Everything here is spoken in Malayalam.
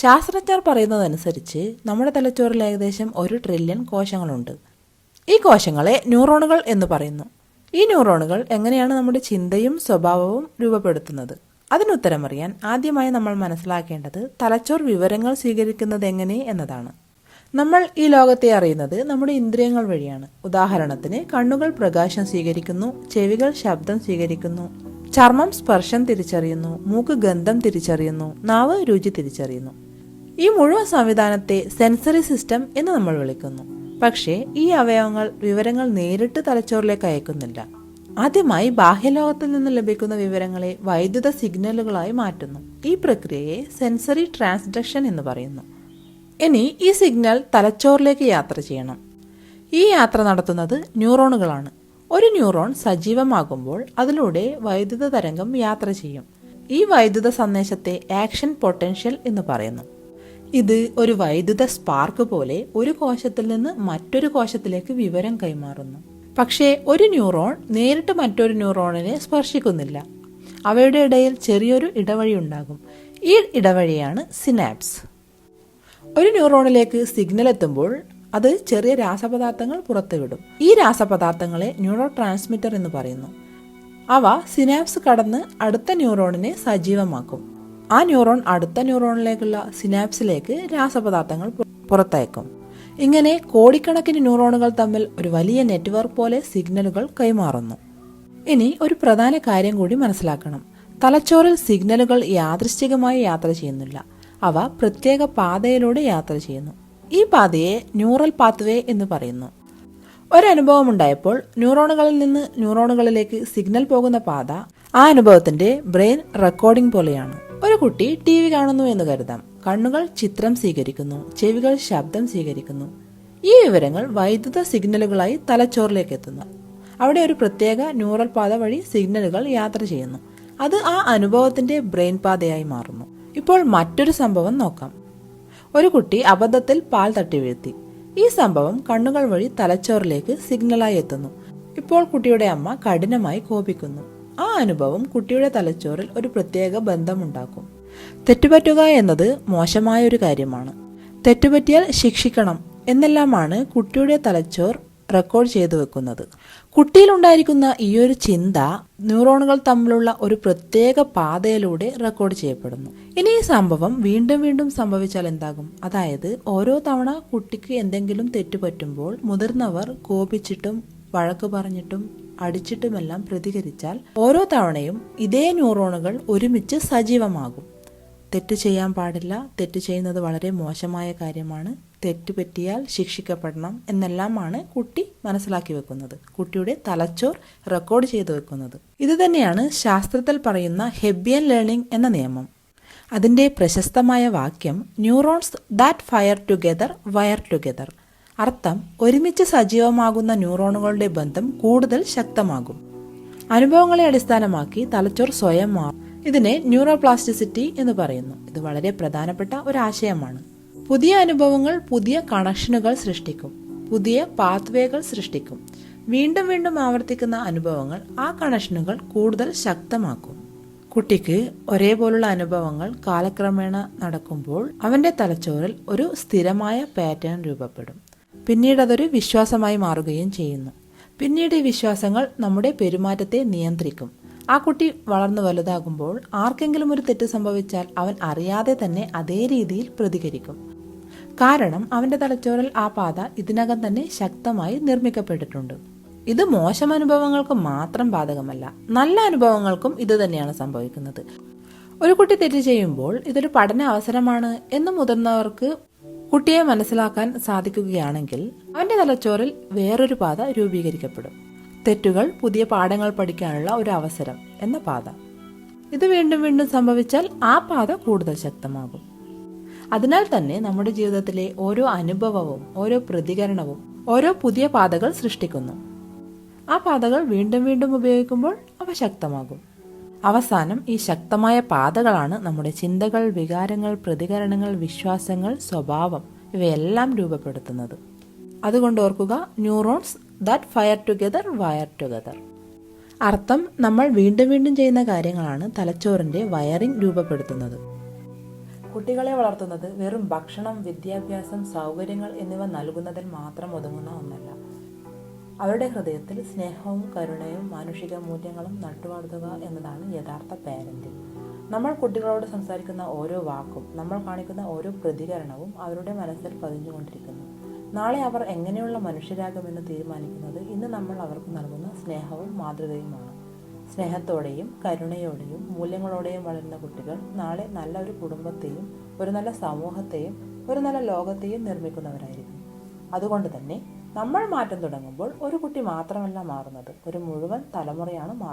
ശാസ്ത്രജ്ഞർ പറയുന്നതനുസരിച്ച് നമ്മുടെ തലച്ചോറിൽ ഏകദേശം 1 ട്രില്യൺ കോശങ്ങളുണ്ട്. ഈ കോശങ്ങളെ ന്യൂറോണുകൾ എന്ന് പറയുന്നു. ഈ ന്യൂറോണുകൾ എങ്ങനെയാണ് നമ്മുടെ ചിന്തയും സ്വഭാവവും രൂപപ്പെടുത്തുന്നത്? അതിനുത്തരമറിയാൻ ആദ്യമായി നമ്മൾ മനസ്സിലാക്കേണ്ടത് തലച്ചോർ വിവരങ്ങൾ സ്വീകരിക്കുന്നത് എങ്ങനെ എന്നതാണ്. നമ്മൾ ഈ ലോകത്തെ അറിയുന്നത് നമ്മുടെ ഇന്ദ്രിയങ്ങൾ വഴിയാണ്. ഉദാഹരണത്തിന് കണ്ണുകൾ പ്രകാശം സ്വീകരിക്കുന്നു, ചെവികൾ ശബ്ദം സ്വീകരിക്കുന്നു, ചർമ്മം സ്പർശം തിരിച്ചറിയുന്നു, മൂക്ക് ഗന്ധം തിരിച്ചറിയുന്നു, നാവ് രുചി തിരിച്ചറിയുന്നു. ഈ മുഴുവൻ സംവിധാനത്തെ സെൻസറി സിസ്റ്റം എന്ന് നമ്മൾ വിളിക്കുന്നു. പക്ഷേ ഈ അവയവങ്ങൾ വിവരങ്ങൾ നേരിട്ട് തലച്ചോറിലേക്ക് അയക്കുന്നില്ല. ആദ്യമായി ബാഹ്യലോകത്തിൽ നിന്ന് ലഭിക്കുന്ന വിവരങ്ങളെ വൈദ്യുത സിഗ്നലുകളായി മാറ്റുന്നു. ഈ പ്രക്രിയയെ സെൻസറി ട്രാൻസ്ഡക്ഷൻ എന്ന് പറയുന്നു. ഇനി ഈ സിഗ്നൽ തലച്ചോറിലേക്ക് യാത്ര ചെയ്യണം. ഈ യാത്ര നടത്തുന്നത് ന്യൂറോണുകളാണ്. ഒരു ന്യൂറോൺ സജീവമാകുമ്പോൾ അതിലൂടെ വൈദ്യുത തരംഗം യാത്ര ചെയ്യും. ഈ വൈദ്യുത സന്ദേശത്തെ ആക്ഷൻ പൊട്ടൻഷ്യൽ എന്ന് പറയുന്നു. ഇത് ഒരു വൈദ്യുത സ്പാർക്ക് പോലെ ഒരു കോശത്തിൽ നിന്ന് മറ്റൊരു കോശത്തിലേക്ക് വിവരം കൈമാറുന്നു. പക്ഷേ ഒരു ന്യൂറോൺ നേരിട്ട് മറ്റൊരു ന്യൂറോണിനെ സ്പർശിക്കുന്നില്ല. അവയുടെ ഇടയിൽ ചെറിയൊരു ഇടവഴി ഉണ്ടാകും. ഈ ഇടവഴിയാണ് സിനാപ്സ്. ഒരു ന്യൂറോണിലേക്ക് സിഗ്നൽ എത്തുമ്പോൾ അത് ചെറിയ രാസപദാർത്ഥങ്ങൾ പുറത്തുവിടും. ഈ രാസപദാർത്ഥങ്ങളെ ന്യൂറോ ട്രാൻസ്മിറ്റർ എന്ന് പറയുന്നു. അവ സിനാപ്സ് കടന്ന് അടുത്ത ന്യൂറോണിനെ സജീവമാക്കും. ആ ന്യൂറോൺ അടുത്ത ന്യൂറോണിലേക്കുള്ള സിനാപ്സിലേക്ക് രാസപദാർത്ഥങ്ങൾ പുറത്തയക്കും. ഇങ്ങനെ കോടിക്കണക്കിന് ന്യൂറോണുകൾ തമ്മിൽ ഒരു വലിയ നെറ്റ്വർക്ക് പോലെ സിഗ്നലുകൾ കൈമാറുന്നു. ഇനി ഒരു പ്രധാന കാര്യം കൂടി മനസ്സിലാക്കണം. തലച്ചോറിൽ സിഗ്നലുകൾ യാദൃശ്ചികമായി യാത്ര ചെയ്യുന്നില്ല. അവ പ്രത്യേക പാതയിലൂടെ യാത്ര ചെയ്യുന്നു. ഈ പാതയെ ന്യൂറൽ പാത്വേ എന്ന് പറയുന്നു. ഒരനുഭവം ഉണ്ടായപ്പോൾ ന്യൂറോണുകളിൽ നിന്ന് ന്യൂറോണുകളിലേക്ക് സിഗ്നൽ പോകുന്ന പാത ആ അനുഭവത്തിന്റെ ബ്രെയിൻ റെക്കോർഡിംഗ് പോലെയാണ്. ഒരു കുട്ടി TV കാണുന്നു എന്ന് കരുതാം. കണ്ണുകൾ ചിത്രം സ്വീകരിക്കുന്നു, ചെവികൾ ശബ്ദം സ്വീകരിക്കുന്നു. ഈ വിവരങ്ങൾ വൈദ്യുത സിഗ്നലുകളായി തലച്ചോറിലേക്ക് എത്തുന്നു. അവിടെ ഒരു പ്രത്യേക ന്യൂറൽ പാത വഴി സിഗ്നലുകൾ യാത്ര ചെയ്യുന്നു. അത് ആ അനുഭവത്തിന്റെ ബ്രെയിൻ പാതയായി മാറുന്നു. ഇപ്പോൾ മറ്റൊരു സംഭവം നോക്കാം. ഒരു കുട്ടി അബദ്ധത്തിൽ പാൽ തട്ടി വീഴ്ത്തി. ഈ സംഭവം കണ്ണുകൾ വഴി തലച്ചോറിലേക്ക് സിഗ്നലായി എത്തുന്നു. ഇപ്പോൾ കുട്ടിയുടെ അമ്മ കഠിനമായി കോപിക്കുന്നു. ആ അനുഭവം കുട്ടിയുടെ തലച്ചോറിൽ ഒരു പ്രത്യേക ബന്ധമുണ്ടാക്കും. തെറ്റുപറ്റുക എന്നത് മോശമായ ഒരു കാര്യമാണ്. തെറ്റുപറ്റിയാൽ ശിക്ഷിക്കണം എന്നെല്ലാമാണ് കുട്ടിയുടെ തലച്ചോർ റെക്കോർഡ് ചെയ്തു വെക്കുന്നത്. കുട്ടിയിലുണ്ടായിരിക്കുന്ന ഈ ഒരു ചിന്ത ന്യൂറോണുകൾ തമ്മിലുള്ള ഒരു പ്രത്യേക പാതയിലൂടെ റെക്കോർഡ് ചെയ്യപ്പെടുന്നു. ഇനി ഈ സംഭവം വീണ്ടും വീണ്ടും സംഭവിച്ചാൽ എന്താകും? അതായത് ഓരോ തവണ കുട്ടിക്ക് എന്തെങ്കിലും തെറ്റുപറ്റുമ്പോൾ മുതിർന്നവർ കോപിച്ചിട്ടും വഴക്ക് പറഞ്ഞിട്ടും അടിച്ചിട്ടുമെല്ലാം പ്രതികരിച്ചാൽ ഓരോ തവണയും ഇതേ ന്യൂറോണുകൾ ഒരുമിച്ച് സജീവമാകും. തെറ്റ് ചെയ്യാൻ പാടില്ല, തെറ്റ് ചെയ്യുന്നത് വളരെ മോശമായ കാര്യമാണ്, തെറ്റ് പറ്റിയാൽ ശിക്ഷിക്കപ്പെടണം എന്നെല്ലാമാണ് കുട്ടി മനസ്സിലാക്കി വെക്കുന്നത്. കുട്ടിയുടെ തലച്ചോർ റെക്കോർഡ് ചെയ്തു വെക്കുന്നത്. ഇത് തന്നെയാണ് ശാസ്ത്രത്തിൽ പറയുന്ന ഹെബ്ബിയൻ ലേണിംഗ് എന്ന നിയമം. അതിന്റെ പ്രശസ്തമായ വാക്യം neurons that fire together wire together. അർത്ഥം ഒരുമിച്ച് സജീവമാകുന്ന ന്യൂറോണുകളുടെ ബന്ധം കൂടുതൽ ശക്തമാകും. അനുഭവങ്ങളെ അടിസ്ഥാനമാക്കി തലച്ചോർ സ്വയം മാറും. ഇതിനെ ന്യൂറോപ്ലാസ്റ്റിസിറ്റി എന്ന് പറയുന്നു. ഇത് വളരെ പ്രധാനപ്പെട്ട ഒരു ആശയമാണ്. പുതിയ അനുഭവങ്ങൾ പുതിയ കണക്ഷനുകൾ സൃഷ്ടിക്കും, പുതിയ പാത്വേകൾ സൃഷ്ടിക്കും. വീണ്ടും വീണ്ടും ആവർത്തിക്കുന്ന അനുഭവങ്ങൾ ആ കണക്ഷനുകൾ കൂടുതൽ ശക്തമാക്കും. കുട്ടിക്ക് ഒരേപോലുള്ള അനുഭവങ്ങൾ കാലക്രമേണ നടക്കുമ്പോൾ അവന്റെ തലച്ചോറിൽ ഒരു സ്ഥിരമായ പാറ്റേൺ രൂപപ്പെടും. പിന്നീട് അതൊരു വിശ്വാസമായി മാറുകയും ചെയ്യുന്നു. പിന്നീട് ഈ വിശ്വാസങ്ങൾ നമ്മുടെ പെരുമാറ്റത്തെ നിയന്ത്രിക്കും. ആ കുട്ടി വളർന്നു വലുതാകുമ്പോൾ ആർക്കെങ്കിലും ഒരു തെറ്റ് സംഭവിച്ചാൽ അവൻ അറിയാതെ തന്നെ അതേ രീതിയിൽ പ്രതികരിക്കും. കാരണം അവന്റെ തലച്ചോറിൽ ആ പാത ഇതിനകം തന്നെ ശക്തമായി നിർമ്മിക്കപ്പെട്ടിട്ടുണ്ട്. ഇത് മോശം അനുഭവങ്ങൾക്ക് മാത്രം ബാധകമല്ല, നല്ല അനുഭവങ്ങൾക്കും ഇത് തന്നെയാണ് സംഭവിക്കുന്നത്. ഒരു കുട്ടി തെറ്റ് ചെയ്യുമ്പോൾ ഇതൊരു പഠന അവസരമാണ് എന്ന് മുതിർന്നവർക്ക് കുട്ടിയെ മനസ്സിലാക്കാൻ സാധിക്കുകയാണെങ്കിൽ അവന്റെ തലച്ചോറിൽ വേറൊരു പാത രൂപീകരിക്കപ്പെടും. തെറ്റുകൾ പുതിയ പാഠങ്ങൾ പഠിക്കാനുള്ള ഒരു അവസരം എന്ന പാത. ഇത് വീണ്ടും വീണ്ടും സംഭവിച്ചാൽ ആ പാത കൂടുതൽ ശക്തമാകും. അതിനാൽ തന്നെ നമ്മുടെ ജീവിതത്തിലെ ഓരോ അനുഭവവും ഓരോ പ്രതികരണവും ഓരോ പുതിയ പാതകൾ സൃഷ്ടിക്കുന്നു. ആ പാതകൾ വീണ്ടും വീണ്ടും ഉപയോഗിക്കുമ്പോൾ അവ ശക്തമാകും. അവസാനം ഈ ശക്തമായ പാതകളാണ് നമ്മുടെ ചിന്തകൾ, വികാരങ്ങൾ, പ്രതികരണങ്ങൾ, വിശ്വാസങ്ങൾ, സ്വഭാവം ഇവയെല്ലാം രൂപപ്പെടുത്തുന്നത്. അതുകൊണ്ട് ഓർക്കുക, neurons that fire together wire together. അർത്ഥം, നമ്മൾ വീണ്ടും വീണ്ടും ചെയ്യുന്ന കാര്യങ്ങളാണ് തലച്ചോറിന്റെ വയറിംഗ് രൂപപ്പെടുത്തുന്നത്. കുട്ടികളെ വളർത്തുന്നത് വെറും ഭക്ഷണം, വിദ്യാഭ്യാസം, സൗകര്യങ്ങൾ എന്നിവ നൽകുന്നതിൽ മാത്രം ഒതുങ്ങുന്ന ഒന്നല്ല. അവരുടെ ഹൃദയത്തിൽ സ്നേഹവും കരുണയും മാനുഷിക മൂല്യങ്ങളും നട്ടുവളർത്തുക എന്നതാണ് യഥാർത്ഥ പാരന്റിംഗ്. നമ്മൾ കുട്ടികളോട് സംസാരിക്കുന്ന ഓരോ വാക്കും, നമ്മൾ കാണിക്കുന്ന ഓരോ പ്രതികരണവും അവരുടെ മനസ്സിൽ പതിഞ്ഞുകൊണ്ടിരിക്കുന്നു. നാളെ അവർ എങ്ങനെയുള്ള മനുഷ്യരാകുമെന്ന് തീരുമാനിക്കുന്നത് ഇന്ന് നമ്മൾ അവർക്ക് നൽകുന്ന സ്നേഹവും മാതൃകയുമാണ്. സ്നേഹത്തോടെയും കരുണയോടെയും മൂല്യങ്ങളോടെയും വളരുന്ന കുട്ടികൾ നാളെ നല്ല ഒരു കുടുംബത്തെയും ഒരു നല്ല സമൂഹത്തെയും ഒരു നല്ല ലോകത്തെയും നിർമ്മിക്കുന്നവരായിരിക്കും. അതുകൊണ്ട് തന്നെ നമ്മൾ മാറ്റം തുടങ്ങുമ്പോൾ ഒരു കുട്ടി മാത്രമല്ല മാറുന്നത്, ഒരു മുഴുവൻ തലമുറയാണ് മാറുന്നത്.